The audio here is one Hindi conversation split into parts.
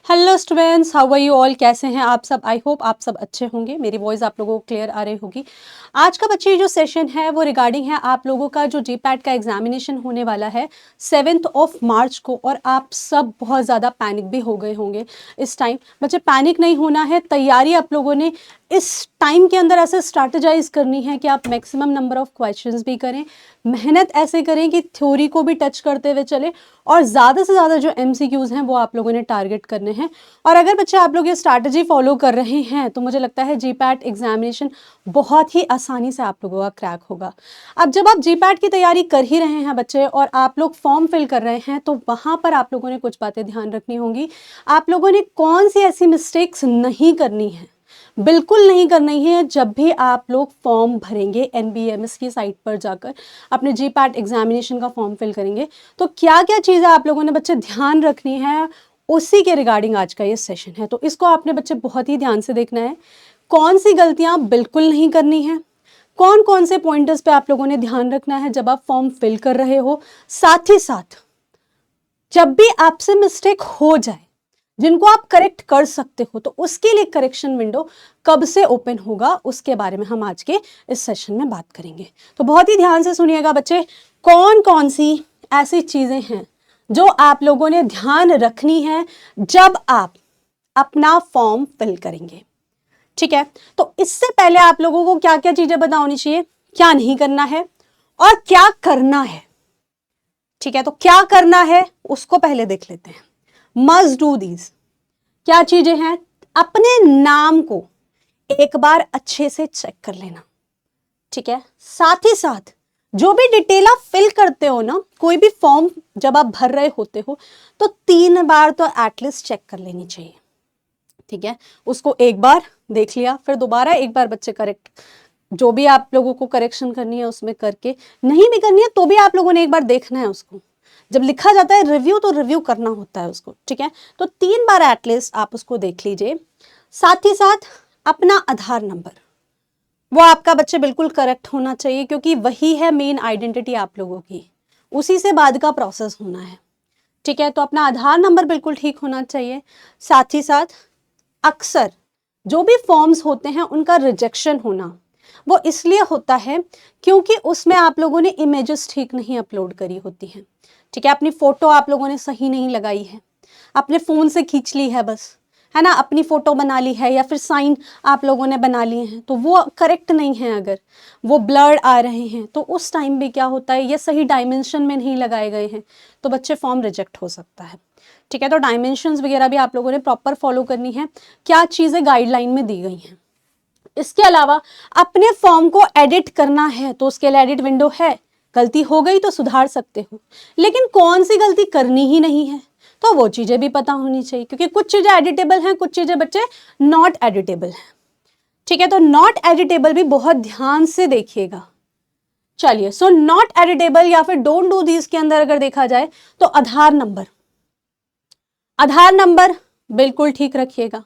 Hello students, how are you all. कैसे हैं आप सब। आई होप आप सब अच्छे होंगे। मेरी वॉइस आप लोगों को क्लियर आ रही होगी। आज का बच्चे जो सेशन है वो रिगार्डिंग है आप लोगों का जो जीपैट का एग्जामिनेशन होने वाला है 7 मार्च को। और आप सब बहुत ज़्यादा पैनिक भी हो गए होंगे इस टाइम। बच्चे पैनिक नहीं होना है, तैयारी आप लोगों ने इस टाइम के अंदर ऐसे स्ट्रैटेजाइज करनी है कि आप मैक्सिमम नंबर ऑफ क्वेश्चंस भी करें, मेहनत ऐसे करें कि थ्योरी को भी टच करते हुए चले, और ज़्यादा से ज़्यादा जो एमसीक्यूज़ हैं वो आप लोगों ने टारगेट करने हैं। और अगर बच्चे आप लोग ये स्ट्रैटेजी फॉलो कर रहे हैं तो मुझे लगता है जीपैट एग्जामिनेशन बहुत ही आसानी से आप लोगों का क्रैक होगा। अब जब आप जीपैट की तैयारी कर ही रहे हैं बच्चे और आप लोग फॉर्म फिल कर रहे हैं, तो वहाँ पर आप लोगों ने कुछ बातें ध्यान रखनी होंगी। आप लोगों ने कौन सी ऐसी मिस्टेक्स नहीं करनी है, बिल्कुल नहीं करनी है। जब भी आप लोग फॉर्म भरेंगे एनबीएमएस की साइट पर जाकर अपने जीपैट एग्जामिनेशन का फॉर्म फिल करेंगे, तो क्या क्या चीज़ें आप लोगों ने बच्चे ध्यान रखनी है, उसी के रिगार्डिंग आज का ये सेशन है। तो इसको आपने बच्चे बहुत ही ध्यान से देखना है। कौन सी गलतियां बिल्कुल नहीं करनी है, कौन कौन से पॉइंटर्स पे आप लोगों ने ध्यान रखना है जब आप फॉर्म फिल कर रहे हो। साथ ही साथ जब भी आपसे मिस्टेक हो जाए जिनको आप करेक्ट कर सकते हो, तो उसके लिए करेक्शन विंडो कब से ओपन होगा उसके बारे में हम आज के इस सेशन में बात करेंगे। तो बहुत ही ध्यान से सुनिएगा बच्चे। कौन कौन सी ऐसी चीजें हैं जो आप लोगों ने ध्यान रखनी है जब आप अपना फॉर्म फिल करेंगे, ठीक है। तो इससे पहले आप लोगों को क्या क्या चीजें पता होनी चाहिए, क्या नहीं करना है और क्या करना है, ठीक है। तो क्या करना है उसको पहले देख लेते हैं। मस्ट डू दीज क्या चीजें हैं। अपने नाम को एक बार अच्छे से चेक कर लेना, ठीक है। साथ ही साथ जो भी डिटेल आप फिल करते हो ना, कोई भी फॉर्म जब आप भर रहे होते हो, तो 3 बार तो एटलीस्ट चेक कर लेनी चाहिए, ठीक है। उसको एक बार देख लिया, फिर दोबारा एक बार बच्चे करेक्ट, जो भी आप लोगों को करेक्शन करनी है उसमें करके, नहीं भी करनी है तो भी आप लोगों ने एक बार देखना है उसको। जब लिखा जाता है रिव्यू, तो रिव्यू करना होता है उसको, ठीक है। तो 3 बार एटलीस्ट आप उसको देख लीजिए। साथ ही साथ अपना आधार नंबर, वो आपका बच्चे बिल्कुल करेक्ट होना चाहिए, क्योंकि वही है मेन आइडेंटिटी आप लोगों की, उसी से बाद का प्रोसेस होना है, ठीक है। तो अपना आधार नंबर बिल्कुल ठीक होना चाहिए। साथ ही साथ अक्सर जो भी फॉर्म्स होते हैं उनका रिजेक्शन होना वो इसलिए होता है क्योंकि उसमें आप लोगों ने इमेजेस ठीक नहीं अपलोड करी होती हैं, ठीक है। अपनी फोटो आप लोगों ने सही नहीं लगाई है, अपने फ़ोन से खींच ली है बस, है ना, अपनी फ़ोटो बना ली है या फिर साइन आप लोगों ने बना लिए हैं, तो वो करेक्ट नहीं है। अगर वो ब्लर्ड आ रहे हैं तो उस टाइम भी क्या होता है, ये सही डायमेंशन में नहीं लगाए गए हैं, तो बच्चे फॉर्म रिजेक्ट हो सकता है, ठीक है। तो डायमेंशंस वगैरह भी आप लोगों ने प्रॉपर फॉलो करनी है, क्या चीज़ें गाइडलाइन में दी गई हैं। इसके अलावा अपने फॉर्म को एडिट करना है तो उसके लिए एडिट विंडो है। गलती हो गई तो सुधार सकते हो, लेकिन कौन सी गलती करनी ही नहीं है, तो वो चीज़ें भी पता होनी चाहिए, क्योंकि कुछ चीज़ें एडिटेबल हैं, कुछ चीज़ें बच्चे नॉट एडिटेबल हैं, ठीक है। तो नॉट एडिटेबल भी बहुत ध्यान से देखिएगा। चलिए, सो नॉट एडिटेबल या फिर डोंट डू दिस के अंदर अगर देखा जाए तो आधार नंबर बिल्कुल ठीक रखिएगा,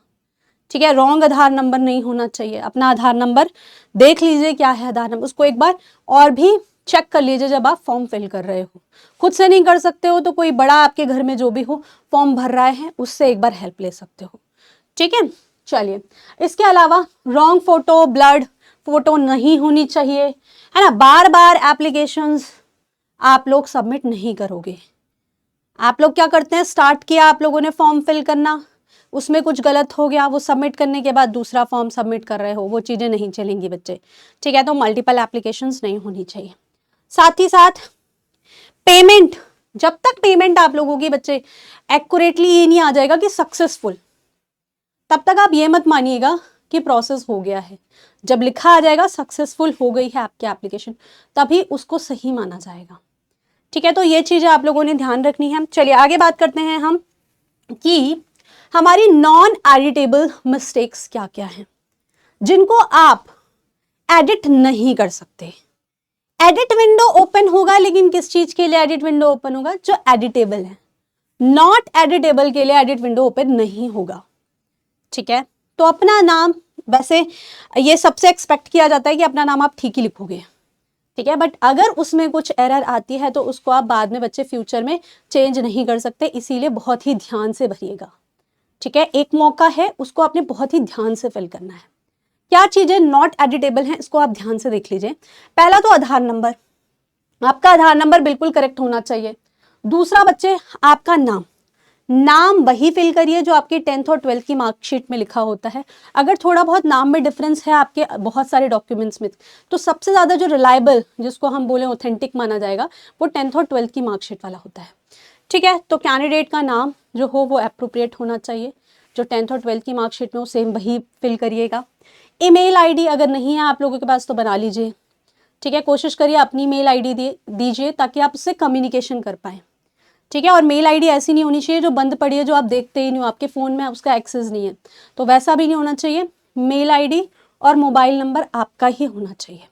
ठीक है। रॉन्ग आधार नंबर नहीं होना चाहिए। अपना आधार नंबर देख लीजिए क्या है आधार नंबर, उसको एक बार और भी चेक कर लीजिए जब आप फॉर्म फिल कर रहे हो। खुद से नहीं कर सकते हो तो कोई बड़ा आपके घर में जो भी हो फॉर्म भर रहा है उससे एक बार हेल्प ले सकते हो, ठीक है। चलिए, इसके अलावा रॉन्ग फोटो, ब्लड फोटो नहीं होनी चाहिए, है ना। बार बार एप्लीकेशंस आप लोग सबमिट नहीं करोगे। आप लोग क्या करते हैं, स्टार्ट किया आप लोगों ने फॉर्म फिल करना, उसमें कुछ गलत हो गया, वो सबमिट करने के बाद दूसरा फॉर्म सबमिट कर रहे हो, वो चीज़ें नहीं चलेंगी बच्चे, ठीक है। तो मल्टीपल एप्लीकेशंस नहीं होनी चाहिए। साथ ही साथ पेमेंट, जब तक पेमेंट आप लोगों की बच्चे एक्यूरेटली ये नहीं आ जाएगा कि सक्सेसफुल, तब तक आप ये मत मानिएगा कि प्रोसेस हो गया है। जब लिखा आ जाएगा सक्सेसफुल हो गई है आपकी एप्लीकेशन, तभी उसको सही माना जाएगा, ठीक है। तो ये चीज़ें आप लोगों ने ध्यान रखनी है। चलिए आगे बात करते हैं हम कि हमारी नॉन एडिटेबल मिस्टेक्स क्या क्या हैं जिनको आप एडिट नहीं कर सकते। एडिट विंडो ओपन होगा, लेकिन किस चीज के लिए एडिट विंडो ओपन होगा, जो एडिटेबल है। नॉट एडिटेबल के लिए एडिट विंडो ओपन नहीं होगा, ठीक है। तो अपना नाम, वैसे ये सबसे एक्सपेक्ट किया जाता है कि अपना नाम आप ठीक ही लिखोगे, ठीक है। बट अगर उसमें कुछ एरर आती है तो उसको आप बाद में बच्चे फ्यूचर में चेंज नहीं कर सकते, इसीलिए बहुत ही ध्यान से भरिएगा, ठीक है, एक मौका है, उसको आपने बहुत ही ध्यान से फिल करना है। क्या चीजें नॉट एडिटेबल हैं, इसको आप ध्यान से देख लीजिए। पहला तो आधार नंबर, आपका आधार नंबर बिल्कुल करेक्ट होना चाहिए। दूसरा बच्चे, आपका नाम, नाम वही फिल करिए जो आपकी 10th और 12th की मार्कशीट में लिखा होता है। अगर थोड़ा बहुत नाम में डिफरेंस है आपके बहुत सारे डॉक्यूमेंट्स में, तो सबसे ज़्यादा जो रिलायबल, जिसको हम बोले ऑथेंटिक माना जाएगा, वो 10th और 12th की मार्कशीट वाला होता है। ठीक है, तो कैंडिडेट का नाम जो हो वो अप्रोप्रिएट होना चाहिए, जो 10th और 12th की मार्कशीट में हो सेम वही फिल करिएगा। ईमेल आईडी अगर नहीं है आप लोगों के पास तो बना लीजिए। ठीक है, कोशिश करिए अपनी मेल आईडी दीजिए ताकि आप उससे कम्युनिकेशन कर पाएँ। ठीक है, और मेल आईडी ऐसी नहीं होनी चाहिए जो बंद पड़ी है, जो आप देखते ही नहीं हो, आपके फ़ोन में उसका एक्सेस नहीं है, तो वैसा भी नहीं होना चाहिए। मेल आईडी और मोबाइल नंबर आपका ही होना चाहिए।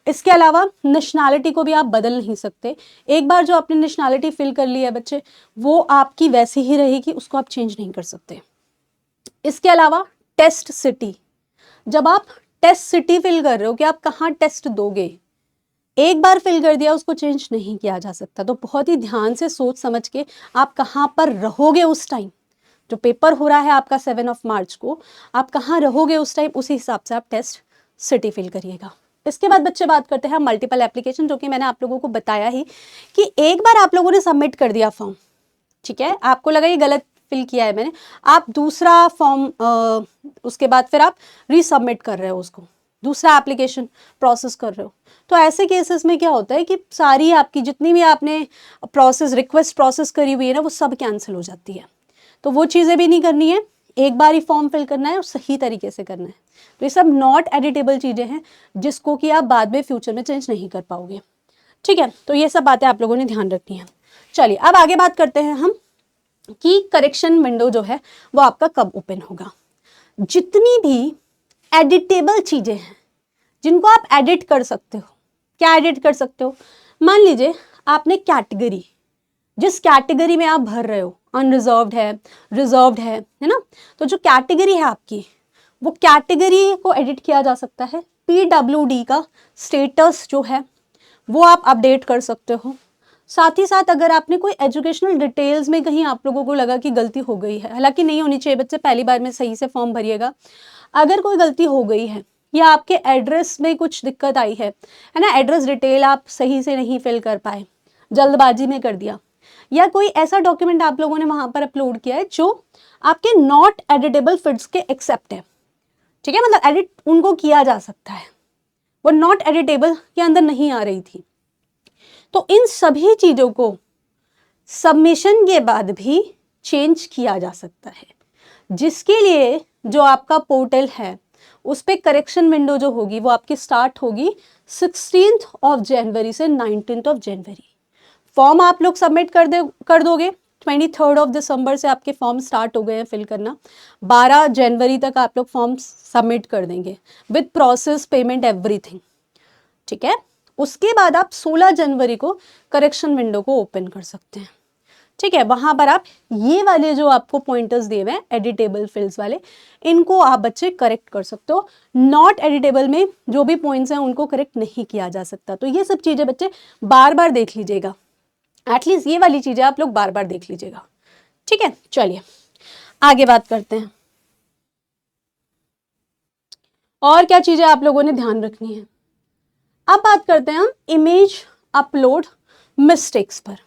इसके अलावा नेशनैलिटी को भी आप बदल नहीं सकते। एक बार जो आपने नेशनैलिटी फिल कर ली है बच्चे, वो आपकी वैसी ही रहेगी, उसको आप चेंज नहीं कर सकते। इसके अलावा टेस्ट सिटी, जब आप टेस्ट सिटी फिल कर रहे हो कि आप कहाँ टेस्ट दोगे, एक बार फिल कर दिया उसको चेंज नहीं किया जा सकता। तो बहुत ही ध्यान से सोच समझ के आप कहाँ पर रहोगे उस टाइम, जो पेपर हो रहा है आपका 7 मार्च को, आप कहाँ रहोगे उस टाइम, उसी हिसाब से आप टेस्ट सिटी फिल करिएगा। इसके बाद बच्चे बात करते हैं मल्टीपल एप्लीकेशन, जो कि मैंने आप लोगों को बताया ही कि एक बार आप लोगों ने सबमिट कर दिया फॉर्म, ठीक है, आपको लगा ये गलत फिल किया है मैंने, आप दूसरा फॉर्म उसके बाद फिर आप रीसबमिट कर रहे हो, उसको दूसरा एप्लीकेशन प्रोसेस कर रहे हो, तो ऐसे केसेस में क्या होता है कि सारी आपकी जितनी भी आपने रिक्वेस्ट प्रोसेस करी हुई है ना, वो सब कैंसिल हो जाती है। तो वो चीज़ें भी नहीं करनी है, एक बार ही फॉर्म फिल करना है और सही तरीके से करना है। तो ये सब नॉट एडिटेबल चीज़ें हैं जिसको कि आप बाद में फ्यूचर में चेंज नहीं कर पाओगे। ठीक है, तो ये सब बातें आप लोगों ने ध्यान रखनी है। चलिए अब आगे बात करते हैं हम कि करेक्शन विंडो जो है वो आपका कब ओपन होगा। जितनी भी एडिटेबल चीज़ें हैं जिनको आप एडिट कर सकते हो, क्या एडिट कर सकते हो, मान लीजिए आपने कैटेगरी, जिस कैटेगरी में आप भर रहे हो, अनरिजर्व्ड है, रिजर्व्ड है ना, तो जो कैटेगरी है आपकी, वो कैटेगरी को एडिट किया जा सकता है। PWD का स्टेटस जो है वो आप अपडेट कर सकते हो। साथ ही साथ अगर आपने कोई एजुकेशनल डिटेल्स में कहीं आप लोगों को लगा कि गलती हो गई है, हालांकि नहीं होनी चाहिए बच्चे, पहली बार में सही से फॉर्म भरिएगा। अगर कोई गलती हो गई है या आपके एड्रेस में कुछ दिक्कत आई है ना, एड्रेस डिटेल आप सही से नहीं फिल कर पाए, जल्दबाजी में कर दिया, या कोई ऐसा डॉक्यूमेंट आप लोगों ने वहां पर अपलोड किया है जो आपके नॉट एडिटेबल फील्ड्स के एक्सेप्ट है, ठीक है, मतलब एडिट उनको किया जा सकता है, वो नॉट एडिटेबल के अंदर नहीं आ रही थी, तो इन सभी चीजों को सबमिशन के बाद भी चेंज किया जा सकता है, जिसके लिए जो आपका पोर्टल है उस पर करेक्शन विंडो जो होगी वो आपकी स्टार्ट होगी 16 जनवरी से 19 जनवरी। फॉर्म आप लोग सबमिट कर दोगे, 23 दिसंबर से आपके फॉर्म स्टार्ट हो गए हैं फिल करना, 12 जनवरी तक आप लोग फॉर्म सबमिट कर देंगे विद प्रोसेस पेमेंट एवरीथिंग। ठीक है, उसके बाद आप 16 जनवरी को करेक्शन विंडो को ओपन कर सकते हैं। ठीक है, वहां पर आप ये वाले जो आपको पॉइंटर्स दिए हुए हैं एडिटेबल फील्ड्स वाले, इनको आप बच्चे करेक्ट कर सकते हो। नॉट एडिटेबल में जो भी पॉइंट्स हैं उनको करेक्ट नहीं किया जा सकता। तो ये सब चीजें बच्चे बार बार देख लीजिएगा, एटलीस्ट ये वाली चीजें आप लोग बार बार देख लीजिएगा। ठीक है, चलिए आगे बात करते हैं, और क्या चीजें आप लोगों ने ध्यान रखनी है। अब बात करते हैं हम इमेज अपलोड मिस्टेक्स पर।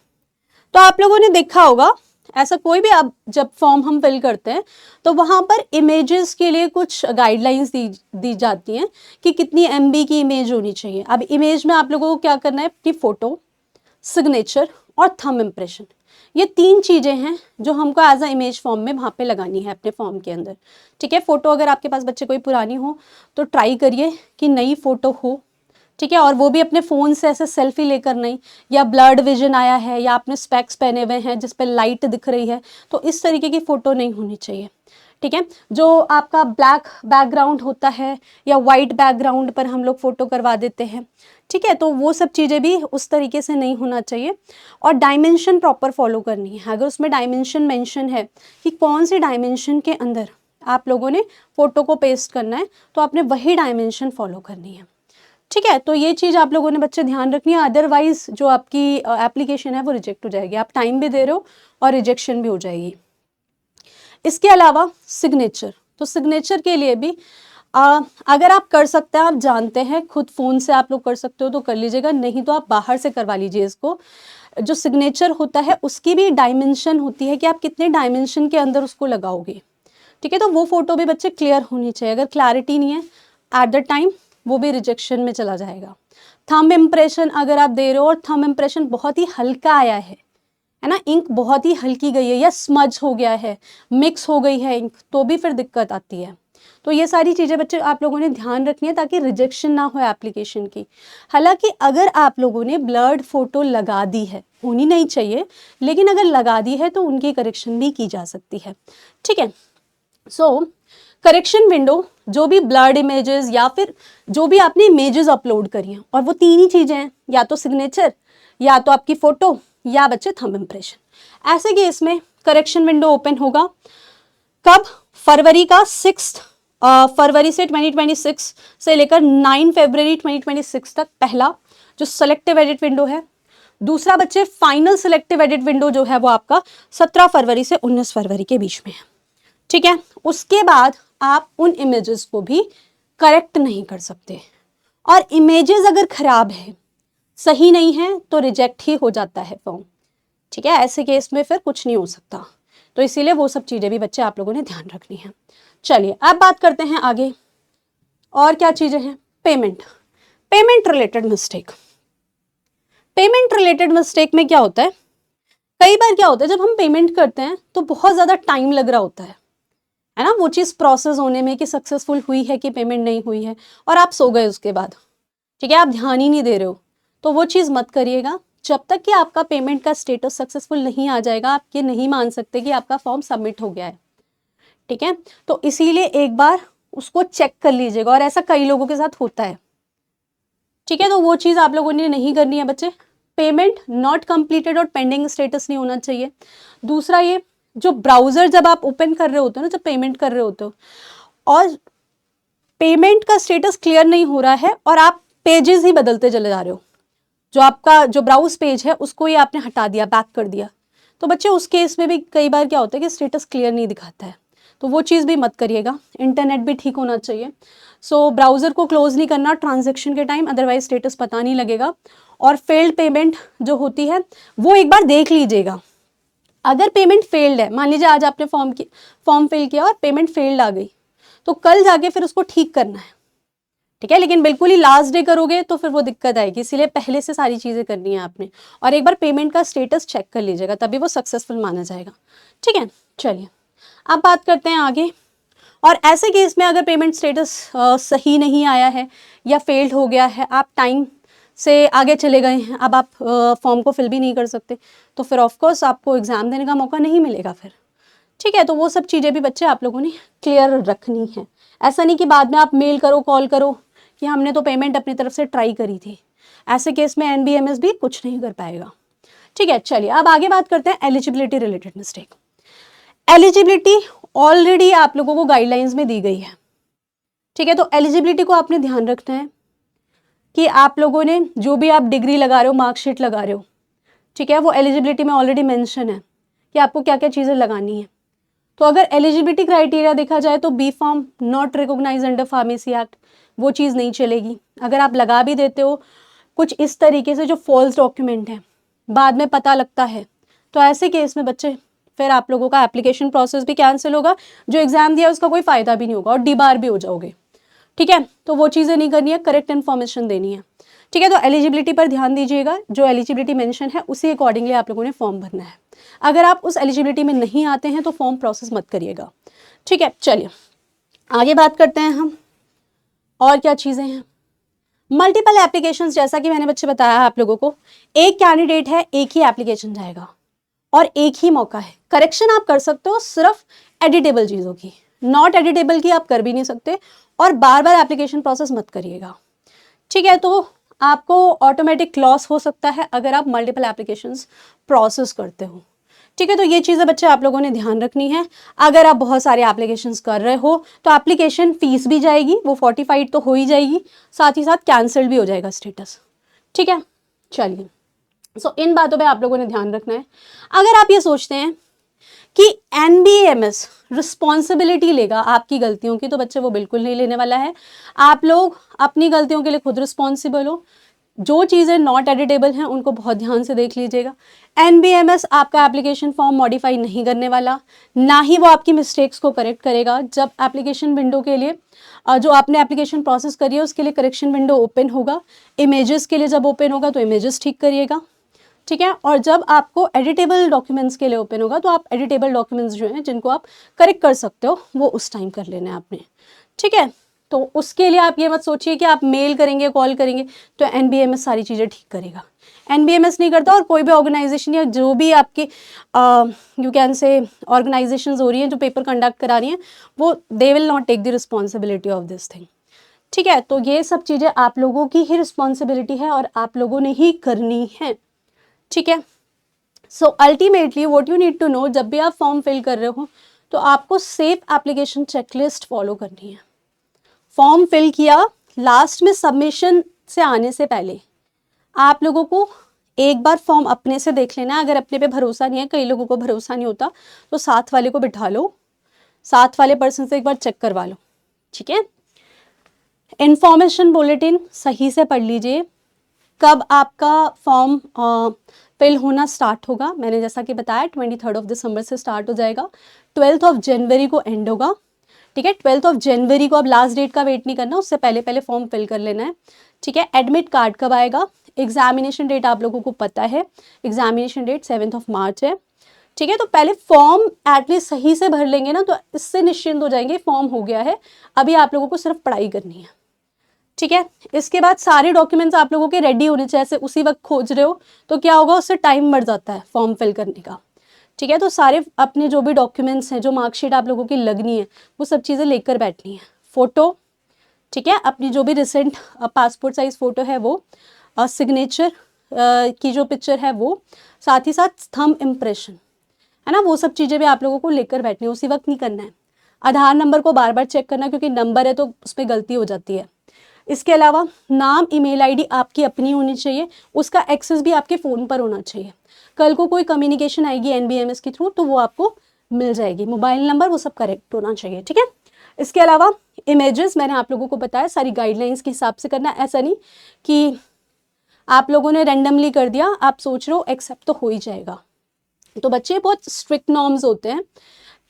तो आप लोगों ने देखा होगा ऐसा कोई भी आप जब फॉर्म हम फिल करते हैं तो वहां पर इमेजेस के लिए कुछ गाइडलाइंस दी जाती हैं कि कितनी MB की इमेज होनी चाहिए। अब इमेज में आप लोगों को क्या करना है, अपनी फोटो, सिग्नेचर और थंब इम्प्रेशन, ये 3 चीजें हैं जो हमको एज अ इमेज फॉर्म में वहां पे लगानी है अपने फॉर्म के अंदर। ठीक है, फोटो अगर आपके पास बच्चे कोई पुरानी हो तो ट्राई करिए कि नई फोटो हो, ठीक है, और वो भी अपने फ़ोन से ऐसे सेल्फी लेकर नहीं, या ब्लर्ड विजन आया है या आपने स्पेक्स पहने हुए हैं जिस पे लाइट दिख रही है, तो इस तरीके की फ़ोटो नहीं होनी चाहिए। ठीक है, जो आपका ब्लैक बैकग्राउंड होता है या वाइट बैकग्राउंड पर हम लोग फ़ोटो करवा देते हैं, ठीक है, तो वो सब चीज़ें भी उस तरीके से नहीं होना चाहिए। और डायमेंशन प्रॉपर फॉलो करनी है। अगर उसमें डायमेंशन मेंशन है कि कौन सी डायमेंशन के अंदर आप लोगों ने फ़ोटो को पेस्ट करना है, तो आपने वही डायमेंशन फॉलो करनी है। ठीक है, तो ये चीज़ आप लोगों ने बच्चे ध्यान रखनी है, अदरवाइज जो आपकी एप्लीकेशन है वो रिजेक्ट हो जाएगी। आप टाइम भी दे रहे हो और रिजेक्शन भी हो जाएगी। इसके अलावा सिग्नेचर, तो सिग्नेचर के लिए भी अगर आप कर सकते हैं, आप जानते हैं, खुद फ़ोन से आप लोग कर सकते हो तो कर लीजिएगा, नहीं तो आप बाहर से करवा लीजिए इसको। जो सिग्नेचर होता है उसकी भी डायमेंशन होती है कि आप कितने डायमेंशन के अंदर उसको लगाओगे, ठीक है। तो वो फोटो भी बच्चे क्लियर होनी चाहिए, अगर क्लैरिटी नहीं है एट द टाइम वो भी रिजेक्शन में चला जाएगा। थंब इम्प्रेशन अगर आप दे रहे हो और थंब इम्प्रेशन बहुत ही हल्का आया है ना, इंक बहुत ही हल्की गई है या स्मज हो गया है, मिक्स हो गई है इंक, तो भी फिर दिक्कत आती है। तो ये सारी चीज़ें बच्चे आप लोगों ने ध्यान रखनी है ताकि रिजेक्शन ना हो एप्लीकेशन की। हालांकि अगर आप लोगों ने ब्लर्ड फोटो लगा दी है, होनी नहीं चाहिए, लेकिन अगर लगा दी है तो उनकी करेक्शन भी की जा सकती है, ठीक है। सो करेक्शन विंडो, जो भी ब्लर्ड इमेजेस या फिर जो भी आपने इमेजेस अपलोड करी हैं, और वो तीन ही चीज़ें हैं, या तो सिग्नेचर, या तो आपकी फ़ोटो, या बच्चे थंब इम्प्रेशन। ऐसे केस में करेक्शन विंडो ओपन होगा कब? फरवरी का 6 फरवरी से 2026 से लेकर 9 फरवरी 2026 तक पहला जो सेलेक्टिव एडिट विंडो है। दूसरा बच्चे फाइनल सेलेक्टिव एडिट विंडो जो है वो आपका 17 फरवरी से 19 फरवरी के बीच में है, ठीक है। उसके बाद आप उन इमेजेस को भी करेक्ट नहीं कर सकते, और इमेजेस अगर खराब है, सही नहीं है, तो रिजेक्ट ही हो जाता है फॉर्म, ठीक है। ऐसे केस में फिर कुछ नहीं हो सकता, तो इसीलिए वो सब चीज़ें भी बच्चे आप लोगों ने ध्यान रखनी है। चलिए अब बात करते हैं आगे, और क्या चीज़ें हैं। Payment related mistake. Payment related mistake में क्या होता है, कई बार क्या होता है जब हम पेमेंट करते हैं तो बहुत ज़्यादा टाइम लग रहा होता है ना, वो चीज़ प्रोसेस होने में कि सक्सेसफुल हुई है कि पेमेंट नहीं हुई है, और आप सो गए उसके बाद, ठीक है, आप ध्यान ही नहीं दे रहे हो, तो वो चीज़ मत करिएगा। जब तक कि आपका पेमेंट का स्टेटस सक्सेसफुल नहीं आ जाएगा, आप ये नहीं मान सकते कि आपका फॉर्म सबमिट हो गया है, ठीक है। तो इसीलिए एक बार उसको चेक कर लीजिएगा, और ऐसा कई लोगों के साथ होता है, ठीक है। तो वो चीज़ आप लोगों ने नहीं करनी है बच्चे। पेमेंट नॉट कंप्लीटेड और पेंडिंग स्टेटस नहीं होना चाहिए। दूसरा, ये जो ब्राउज़र जब आप ओपन कर रहे होते हो ना, जब पेमेंट कर रहे होते हो और पेमेंट का स्टेटस क्लियर नहीं हो रहा है और आप पेजेस ही बदलते चले जा रहे हो, जो आपका जो ब्राउज पेज है उसको ही आपने हटा दिया, बैक कर दिया, तो बच्चे उस केस में भी कई बार क्या होता है कि स्टेटस क्लियर नहीं दिखाता है, तो वो चीज़ भी मत करिएगा। इंटरनेट भी ठीक होना चाहिए। सो ब्राउज़र को क्लोज नहीं करना ट्रांजैक्शन के टाइम, अदरवाइज स्टेटस पता नहीं लगेगा। और फेल्ड पेमेंट जो होती है वो एक बार देख लीजिएगा। अगर पेमेंट फेल्ड है, मान लीजिए आज आपने फॉर्म फिल किया और पेमेंट फेल्ड आ गई, तो कल जाके फिर उसको ठीक करना है, ठीक है। लेकिन बिल्कुल ही लास्ट डे करोगे तो फिर वो दिक्कत आएगी, इसीलिए पहले से सारी चीज़ें करनी है आपने, और एक बार पेमेंट का स्टेटस चेक कर लीजिएगा, तभी वो सक्सेसफुल माना जाएगा, ठीक है। चलिए अब बात करते हैं आगे। और ऐसे केस में अगर पेमेंट स्टेटस सही नहीं आया है या फेल्ड हो गया है, आप टाइम से आगे चले गए हैं, अब आप फॉर्म को फिल भी नहीं कर सकते, तो फिर ऑफकोर्स आपको एग्ज़ाम देने का मौका नहीं मिलेगा फिर, ठीक है। तो वो सब चीज़ें भी बच्चे आप लोगों ने क्लियर रखनी है। ऐसा नहीं कि बाद में आप मेल करो, कॉल करो कि हमने तो पेमेंट अपनी तरफ से ट्राई करी थी, ऐसे केस में NBMS भी कुछ नहीं कर पाएगा, ठीक है। चलिए अब आगे बात करते हैं eligibility related mistake. Eligibility already आप लोगों को गाइडलाइंस में दी गई है, ठीक है। तो एलिजिबिलिटी को आपने ध्यान रखना है कि आप लोगों ने जो भी आप डिग्री लगा रहे हो, मार्कशीट लगा रहे हो, ठीक है, वो एलिजिबिलिटी में ऑलरेडी मेंशन है कि आपको क्या क्या चीज़ें लगानी है। तो अगर एलिजिबिलिटी क्राइटेरिया देखा जाए तो B form not recognise under pharmacy act, वो चीज़ नहीं चलेगी। अगर आप लगा भी देते हो कुछ इस तरीके से जो फॉल्स डॉक्यूमेंट है, बाद में पता लगता है, तो ऐसे केस में बच्चे फिर आप लोगों का एप्लीकेशन प्रोसेस भी कैंसिल होगा, जो एग्ज़ाम दिया उसका कोई फ़ायदा भी नहीं होगा और डिबार भी हो जाओगे, ठीक है। तो वो चीज़ें नहीं करनी है, करेक्ट इन्फॉर्मेशन देनी है, ठीक है। तो एलिजिबिलिटी पर ध्यान दीजिएगा, जो एलिजिबिलिटी मेंशन है उसी अकॉर्डिंगली आप लोगों ने फॉर्म भरना है। अगर आप उस एलिजिबिलिटी में नहीं आते हैं तो फॉर्म प्रोसेस मत करिएगा, ठीक है। चलिए आगे बात करते हैं हम, और क्या चीज़ें हैं। मल्टीपल एप्लीकेशंस, जैसा कि मैंने बच्चे बताया आप लोगों को, एक कैंडिडेट है, एक ही एप्लीकेशन जाएगा और एक ही मौका है। करेक्शन आप कर सकते हो सिर्फ एडिटेबल चीज़ों की, नॉट एडिटेबल की आप कर भी नहीं सकते, और बार बार एप्लीकेशन प्रोसेस मत करिएगा, ठीक है। तो आपको ऑटोमेटिक लॉस हो सकता है अगर आप मल्टीपल एप्लीकेशंस प्रोसेस करते हो, ठीक है। तो ये चीज़ें बच्चे आप लोगों ने ध्यान रखनी है। अगर आप बहुत सारे एप्लीकेशंस कर रहे हो तो एप्लीकेशन फीस भी जाएगी, वो 45 तो हो ही जाएगी, साथ ही साथ कैंसिल भी हो जाएगा स्टेटस, ठीक है। चलिए इन बातों पे आप लोगों ने ध्यान रखना है। अगर आप ये सोचते हैं कि NBMS रिस्पॉन्सिबिलिटी लेगा आपकी गलतियों की, तो बच्चे वो बिल्कुल नहीं लेने वाला है। आप लोग अपनी गलतियों के लिए खुद रिस्पॉन्सिबल हो। जो चीज़ें नॉट एडिटेबल हैं उनको बहुत ध्यान से देख लीजिएगा। NBMS आपका एप्लीकेशन फॉर्म मॉडिफाई नहीं करने वाला, ना ही वो आपकी मिस्टेक्स को करेक्ट करेगा। जब एप्लीकेशन विंडो के लिए जो आपने एप्लीकेशन प्रोसेस करी है उसके लिए करेक्शन विंडो ओपन होगा, इमेजेस के लिए जब ओपन होगा तो इमेजेस ठीक करिएगा, ठीक है। और जब आपको एडिटेबल डॉक्यूमेंट्स के लिए ओपन होगा तो आप एडिटेबल डॉक्यूमेंट्स जो हैं जिनको आप करेक्ट कर सकते हो वो उस टाइम कर लेना है आपने, ठीक है। तो उसके लिए आप ये मत सोचिए कि आप मेल करेंगे कॉल करेंगे तो NBMS सारी चीज़ें ठीक करेगा। NBMS नहीं करता। और कोई भी ऑर्गेनाइजेशन या जो भी आपकी यू कैन से ऑर्गेनाइजेशंस हो रही हैं जो पेपर कंडक्ट करा रही हैं वो they will not take the responsibility of this thing, ठीक है। तो ये सब चीज़ें आप लोगों की ही रिस्पॉन्सिबिलिटी है और आप लोगों ने ही करनी है, ठीक है। So ultimately what you need to know, जब भी आप फॉर्म फिल कर रहे हो तो आपको सेफ एप्लीकेशन चेकलिस्ट फॉलो करनी है। फॉर्म फिल किया, लास्ट में सबमिशन से आने से पहले आप लोगों को एक बार फॉर्म अपने से देख लेना है। अगर अपने पे भरोसा नहीं है, कई लोगों को भरोसा नहीं होता, तो साथ वाले को बिठा लो, साथ वाले पर्सन से एक बार चेक करवा लो, ठीक है। इंफॉर्मेशन बुलेटिन सही से पढ़ लीजिए। कब आपका फॉर्म फिल होना स्टार्ट होगा, मैंने जैसा कि बताया 23 दिसंबर से स्टार्ट हो जाएगा, 12 जनवरी को एंड होगा, ठीक है। 12 जनवरी को अब लास्ट डेट का वेट नहीं करना, उससे पहले पहले फॉर्म फिल कर लेना है, ठीक है। एडमिट कार्ड कब आएगा, एग्जामिनेशन डेट आप लोगों को पता है, एग्जामिनेशन डेट 7 मार्च है, ठीक है। तो पहले फॉर्म एटलीस्ट सही से भर लेंगे ना तो इससे निश्चिंत हो जाएंगे, फॉर्म हो गया है, अभी आप लोगों को सिर्फ पढ़ाई करनी है, ठीक है। इसके बाद सारे डॉक्यूमेंट्स आप लोगों के रेडी होने चाहिए। ऐसे उसी वक्त खोज रहे हो तो क्या होगा, उससे टाइम बढ़ जाता है फॉर्म फिल करने का, ठीक है। तो सारे अपने जो भी डॉक्यूमेंट्स हैं, जो मार्कशीट आप लोगों की लगनी है, वो सब चीज़ें लेकर बैठनी है। फ़ोटो, ठीक है, अपनी जो भी रिसेंट पासपोर्ट साइज़ फ़ोटो है वो, सिग्नेचर की जो पिक्चर है वो, साथ ही साथ थंब इम्प्रेशन, है ना, वो सब चीज़ें भी आप लोगों को लेकर बैठनी है, उसी वक्त नहीं करना है। आधार नंबर को बार बार चेक करना, क्योंकि नंबर है तो उसमें गलती हो जाती है। इसके अलावा नाम, ईमेल आईडी आपकी अपनी होनी चाहिए, उसका एक्सेस भी आपके फ़ोन पर होना चाहिए। कल को कोई कम्युनिकेशन आएगी NBMS के थ्रू तो वो आपको मिल जाएगी। मोबाइल नंबर वो सब करेक्ट होना चाहिए, ठीक है। इसके अलावा इमेजेस मैंने आप लोगों को बताया सारी गाइडलाइंस के हिसाब से करना। ऐसा नहीं कि आप लोगों ने रैंडमली कर दिया, आप सोच रहे हो एक्सेप्ट तो हो ही जाएगा। तो बच्चे बहुत स्ट्रिक्ट नॉर्म्स होते हैं,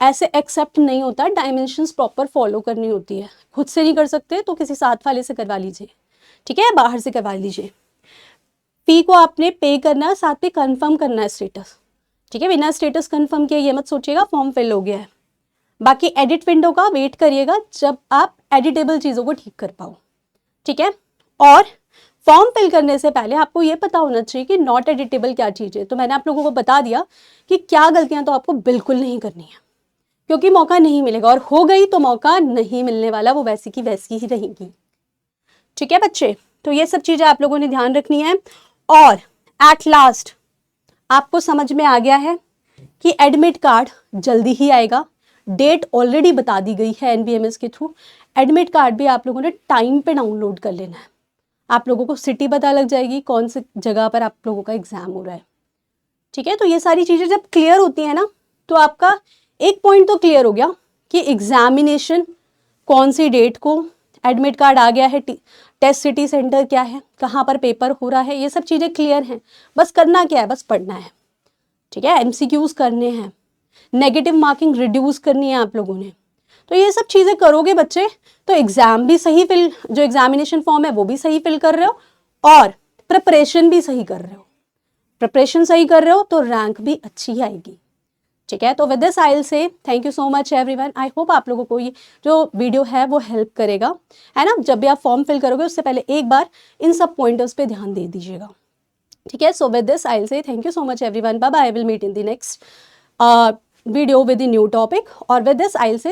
ऐसे एक्सेप्ट नहीं होता, डायमेंशंस प्रॉपर फॉलो करनी होती है। खुद से नहीं कर सकते तो किसी साथ वाले से करवा लीजिए, ठीक है, बाहर से करवा लीजिए। फी को आपने पे करना है, साथ में कंफर्म करना है स्टेटस, ठीक है। बिना स्टेटस कंफर्म किए ये मत सोचिएगा फॉर्म फिल हो गया है। बाकी एडिट विंडो का वेट करिएगा जब आप एडिटेबल चीज़ों को ठीक कर पाओ, ठीक है। और फॉर्म फिल करने से पहले आपको ये पता होना चाहिए कि नॉट एडिटेबल क्या चीज़ है। तो मैंने आप लोगों को बता दिया कि क्या गलतियां तो आपको बिल्कुल नहीं करनी है, क्योंकि मौका नहीं मिलेगा, और हो गई तो मौका नहीं मिलने वाला, वो वैसी की वैसी ही रहेगी, ठीक है बच्चे। तो ये सब चीज़ें आप लोगों ने ध्यान रखनी है। और एट लास्ट आपको समझ में आ गया है कि एडमिट कार्ड जल्दी ही आएगा, डेट ऑलरेडी बता दी गई है NBMS के थ्रू। एडमिट कार्ड भी आप लोगों ने टाइम पे डाउनलोड कर लेना है। आप लोगों को सिटी पता लग जाएगी कौन सी जगह पर आप लोगों का एग्जाम हो रहा है, ठीक है। तो ये सारी चीज़ें जब क्लियर होती है ना तो आपका एक पॉइंट तो क्लियर हो गया कि एग्जामिनेशन कौन सी डेट को, एडमिट कार्ड आ गया है, टेस्ट सिटी सेंटर क्या है, कहाँ पर पेपर हो रहा है, ये सब चीज़ें क्लियर हैं। बस करना क्या है, बस पढ़ना है, ठीक है। MCQs करने हैं, नेगेटिव मार्किंग रिड्यूस करनी है आप लोगों ने। तो ये सब चीज़ें करोगे बच्चे तो एग्ज़ाम भी सही फिल, जो एग्जामिनेशन फॉर्म है वो भी सही फिल कर रहे हो और प्रिपरेशन भी सही कर रहे हो। प्रिपरेशन सही कर रहे हो तो रैंक भी अच्छी आएगी, ठीक है। तो with this I will say thank you so much everyone. I hope आप लोगों को ये जो वीडियो है वो हेल्प करेगा, है ना। जब भी आप फॉर्म फिल करोगे उससे पहले एक बार इन सब पॉइंटर्स पे ध्यान दे दीजिएगा, ठीक है। So with this I will say thank you so much everyone, bye bye. I will meet in the next video with a new topic, or with this I'll say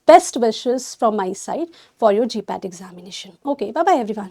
best wishes from my side for your GPAT examination. Okay, bye bye everyone.